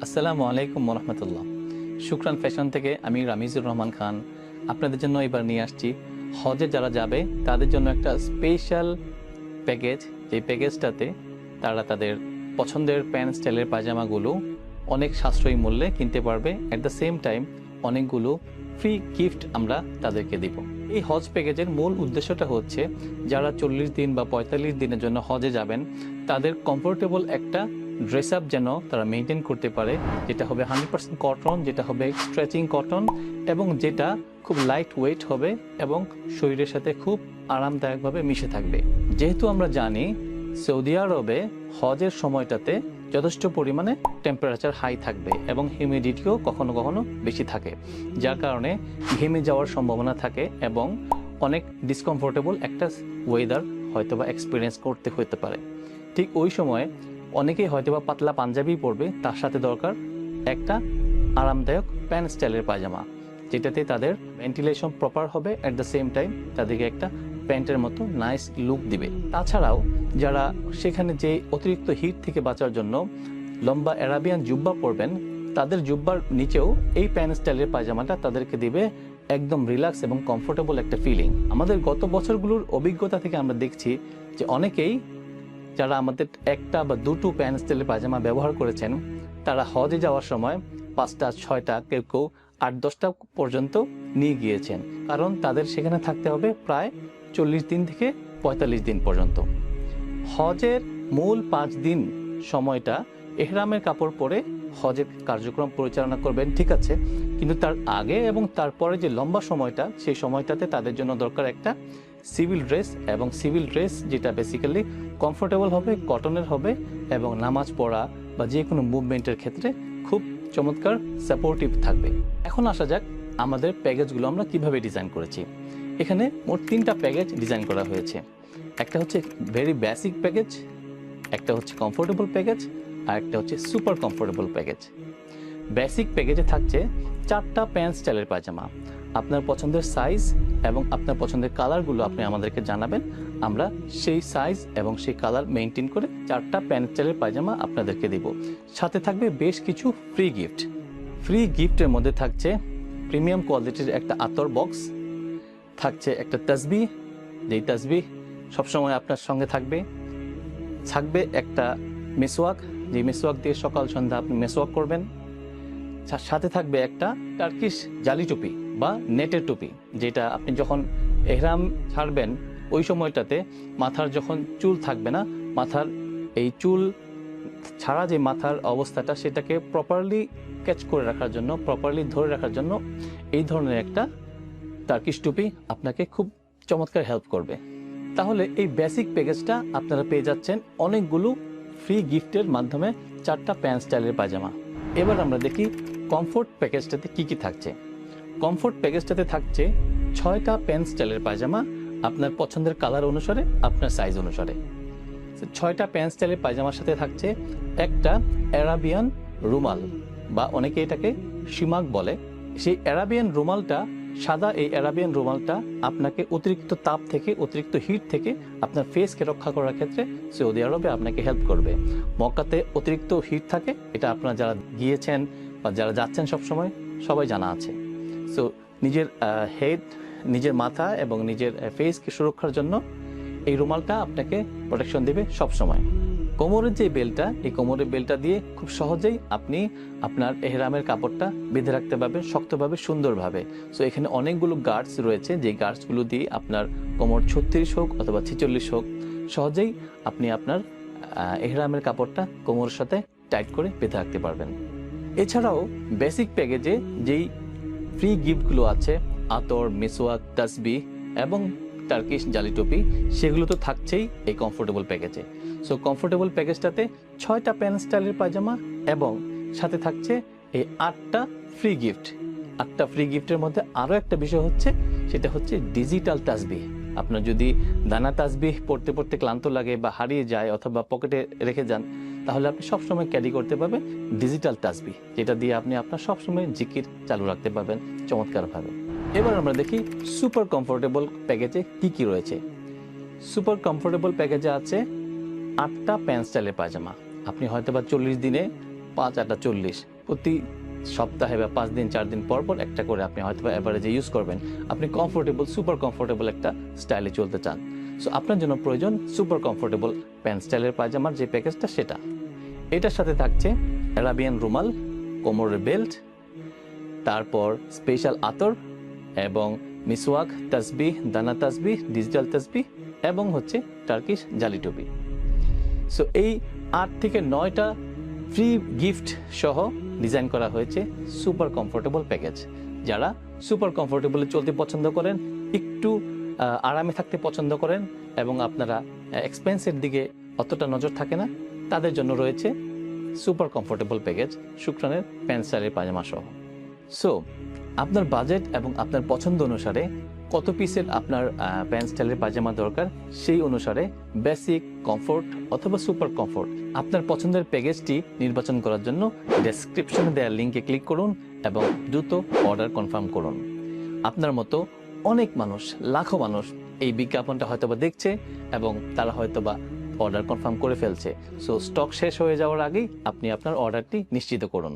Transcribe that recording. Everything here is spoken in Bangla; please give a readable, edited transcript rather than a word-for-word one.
আসসালামু আলাইকুম রহমতুল্লাহ। শুকরান ফ্যাশন থেকে আমি রামিজুর রহমান খান আপনাদের জন্য এবার নিয়ে আসছি হজে যারা যাবে তাদের জন্য একটা স্পেশাল প্যাকেজ। যে প্যাকেজটাতে তারা তাদের পছন্দের প্যান্ট স্টাইলের পায়জামাগুলো অনেক সাশ্রয়ী মূল্যে কিনতে পারবে। অ্যাট দ্য সেম টাইম অনেকগুলো ফ্রি গিফট আমরা তাদেরকে দিব। এই হজ প্যাকেজের মূল উদ্দেশ্যটা হচ্ছে যারা 40 দিন বা 45 দিনের জন্য হজে যাবেন তাদের কমফোর্টেবল একটা ড্রেস আপ যেন তারা মেনটেন করতে পারে, যেটা হবে 100% কটন, যেটা হবে স্ট্রেচিং কটন এবং যেটা খুব লাইট ওয়েট হবে এবং শরীরের সাথে খুব আরামদায়কভাবে মিশে থাকবে। যেহেতু আমরা জানি সৌদি আরবে হজের সময়টাতে যথেষ্ট পরিমাণে টেম্পারেচার হাই থাকবে এবং হিউমিডিটিও কখনো কখনো বেশি থাকে, যার কারণে ঘেমে যাওয়ার সম্ভাবনা থাকে এবং অনেক ডিসকমফোর্টেবল একটা ওয়েদার হয়তোবা এক্সপিরিয়েন্স করতে হতে পারে। ঠিক ওই সময়ে অনেকেই হয়তোবা পাতলা পাঞ্জাবি পরবে, তার সাথে দরকার একটা আরামদায়ক প্যান্ট স্টাইলের পায়জামা, যেটাতে তাদের ভেন্টিলেশন প্রপার হবে, অ্যাট দ্য সেম টাইম তাদেরকে একটা প্যান্টের মতো নাইস লুক দিবে। তাছাড়াও যারা সেখানে যে অতিরিক্ত হিট থেকে বাঁচার জন্য লম্বা অ্যারাবিয়ান জুব্বা পরবেন, তাদের জুব্বার নিচেও এই প্যান্ট স্টাইলের পায়জামাটা তাদেরকে দিবে একদম রিল্যাক্স এবং কমফোর্টেবল একটা ফিলিং। আমাদের গত বছরগুলোর অভিজ্ঞতা থেকে আমরা দেখছি যে অনেকেই যারা আমাদের একটা বা দুটো প্যান্ট স্টাইলের পায়জামা ব্যবহার করেছেন তারা হজে যাওয়ার সময় 5টা 6টা কেউ কেউ 8-10টা পর্যন্ত নিয়ে গিয়েছেন, কারণ তাদের সেখানে থাকতে হবে প্রায় 40 দিন থেকে 45 দিন পর্যন্ত। হজের মূল 5 দিন সময়টা এহরামের কাপড় পরে হজের কার্যক্রম পরিচালনা করবেন, ঠিক আছে, কিন্তু তার আগে এবং তারপরে যে লম্বা সময়টা, সেই সময়টাতে তাদের জন্য দরকার একটা সিভিল ড্রেস, এবং সিভিল ড্রেস যেটা বেসিক্যালি কমফোর্টেবল হবে, কটনের হবে এবং নামাজ পড়া বা যে কোনো মুভমেন্টের ক্ষেত্রে খুব চমৎকার সাপোর্টিভ থাকবে। এখন আসা যাক আমাদের প্যাকেজগুলো আমরা কিভাবে ডিজাইন করেছি। এখানে মোট 3টা প্যাকেজ ডিজাইন করা হয়েছে। একটা হচ্ছে ভেরি বেসিক প্যাকেজ, একটা হচ্ছে কমফোর্টেবল প্যাকেজ, আর একটা হচ্ছে সুপার কমফোর্টেবল প্যাকেজ। বেসিক প্যাকেজে থাকছে 4টা প্যান্ট স্টাইলের পায়জামা। আপনার পছন্দের সাইজ এবং আপনার পছন্দের কালারগুলো আপনি আমাদেরকে জানাবেন, আমরা সেই সাইজ এবং সেই কালার মেনটেন করে 4টা প্যান্ট স্টাইলের পায়জামা আপনাদেরকে দিব। সাথে থাকবে বেশ কিছু ফ্রি গিফট। ফ্রি গিফটের মধ্যে থাকছে প্রিমিয়াম কোয়ালিটির একটা আতর বক্স, থাকছে একটা তাসবিহ, যেই তাসবিহ সবসময় আপনার সঙ্গে থাকবে, থাকবে একটা মেসওয়াক, যে মেসওয়াক দিয়ে সকাল সন্ধ্যা আপনি মেসওয়াক করবেন, সাথে থাকবে একটা টার্কিশ জালি টুপি বা নেটের টুপি, যেটা আপনি যখন এহরাম ছাড়বেন ওই সময়টাতে মাথার যখন চুল থাকবে না, মাথার এই চুল ছাড়া যে মাথার অবস্থাটা সেটাকে প্রপারলি ক্যাচ করে রাখার জন্য, প্রপারলি ধরে রাখার জন্য এই ধরনের একটা টার্কিশ টুপি আপনাকে খুব চমৎকার হেল্প করবে। তাহলে এই বেসিক প্যাকেজটা আপনারা পেয়ে যাচ্ছেন অনেকগুলো ফ্রি গিফটের মাধ্যমে 4টা প্যান্ট স্টাইলের পায়জামা। এবার আমরা দেখি কমফোর্ট প্যাকেজটাতে কি কি থাকছে। কমফোর্ট প্যাকেজটাতে থাকছে 6টা প্যান্ট স্টাইলের পায়জামা আপনার পছন্দের কালার অনুসারে, আপনার সাইজ অনুসারে। 6টা প্যান্ট স্টাইলের পায়জামার সাথে থাকছে একটা অ্যারাবিয়ান রুমাল, বা অনেকে এটাকে শিমাক বলে। সেই অ্যারাবিয়ান রুমালটা সাদা, এই অ্যারাবিয়ান রুমালটা আপনাকে অতিরিক্ত তাপ থেকে, অতিরিক্ত হিট থেকে আপনার ফেসকে রক্ষা করার ক্ষেত্রে সৌদি আরবে আপনাকে হেল্প করবে। মক্কাতে অতিরিক্ত হিট থাকে, এটা আপনারা যারা গিয়েছেন বা যারা যাচ্ছেন সবসময় সবাই জানা আছে। সো নিজের হেড, নিজের মাথা এবং নিজের ফেসকে সুরক্ষার জন্য এই রুমালটা আপনাকে প্রোটেকশন দেবে সবসময়। কোমরের যে বেল্টটা, এই কোমরের বেল্টটা দিয়ে খুব সহজেই আপনি আপনার এহরামের কাপড়টা বেঁধে রাখতে পারবেন শক্তভাবে, সুন্দরভাবে। সো এখানে অনেকগুলো গার্ডস রয়েছে, যে গার্ডসগুলো দিয়ে আপনার কোমর 36 হোক অথবা 46 হোক, সহজেই আপনি আপনার এহরামের কাপড়টা কোমরের সাথে টাইট করে বেঁধে রাখতে পারবেন। এছাড়াও বেসিক প্যাকেজে যেই ফ্রি গিফটগুলো আছে, আতর, মিসওয়াক, তাসবিহ এবং টার্কিশ জালি টুপি, সেগুলো তো থাকছেই এই কমফোর্টেবল প্যাকেজে। সো কমফোর্টেবল প্যাকেজটাতে 6টা প্যান্ট স্টাইলের পায়জামা এবং সাথে থাকছে এই 8টা ফ্রি গিফট। 8টা ফ্রি গিফটের মধ্যে আরও একটা বিষয় হচ্ছে, সেটা হচ্ছে ডিজিটাল তাসবিহ। আপনার যদি দানা তাসবিহ পড়তে পড়তে ক্লান্ত লাগে বা হারিয়ে যায় অথবা পকেটে রেখে যান, তাহলে আপনি সবসময় ক্যারি করতে পারবেন ডিজিটাল তাসবিহ, যেটা দিয়ে আপনি আপনার সবসময় জিকির চালু রাখতে পারবেন চমৎকারভাবে। এবার আমরা দেখি সুপার কমফোর্টেবল প্যাকেজে কি কি রয়েছে। সুপার কমফোর্টেবল প্যাকেজে আছে 8টা প্যান্ট স্টাইলের পায়জামা। আপনি হয়তো বা 40 দিনে 5 8 40 প্রতি সপ্তাহে বা 5 দিন 4 দিন পর পর একটা করে আপনি হয়তো এভারেজে ইউজ করবেন। আপনি কমফোর্টেবল, সুপার কমফোর্টেবল একটা স্টাইলে চলতে চান। সো আপনার জন্য প্রয়োজন সুপার কমফোর্টেবল প্যান্ট স্টাইলের পায়জামার যে প্যাকেজটা সেটা। এটার সাথে থাকছে অ্যারাবিয়ান রুমাল, কোমরের বেল্ট, তারপর স্পেশাল আতর এবং মিসওয়াক, তাসবিহ, দানা তাসবিহ, ডিজিটাল তাসবিহ এবং হচ্ছে টার্কিশ জালি টুপি। সো এই 8 থেকে 9টা ফ্রি গিফট সহ ডিজাইন করা হয়েছে সুপার কমফোর্টেবল প্যাকেজ। যারা সুপার কমফোর্টেবলে চলতে পছন্দ করেন, একটু আরামে থাকতে পছন্দ করেন এবং আপনারা এক্সপেন্সের দিকে অতটা নজর থাকে না, তাদের জন্য রয়েছে সুপার কমফোর্টেবল প্যাকেজ শুক্রানের প্যান্ট স্টাইলের পায়জামা সহ। সো আপনার বাজেট এবং আপনার পছন্দ অনুসারে কত পিসের আপনার প্যান্ট স্টাইলের পায়জামা দরকার, সেই অনুসারে বেসিক, কমফোর্ট অথবা সুপার কমফোর্ট আপনার পছন্দের প্যাকেজটি নির্বাচন করার জন্য ডেসক্রিপশনে দেওয়া লিঙ্কে ক্লিক করুন এবং দ্রুত অর্ডার কনফার্ম করুন। আপনার মতো অনেক মানুষ, লাখো মানুষ এই বিজ্ঞাপনটা হয়তোবা দেখছে এবং তারা হয়তোবা অর্ডার কনফার্ম করে ফেলছে। সো স্টক শেষ হয়ে যাওয়ার আগেই আপনি আপনার অর্ডারটি নিশ্চিত করুন।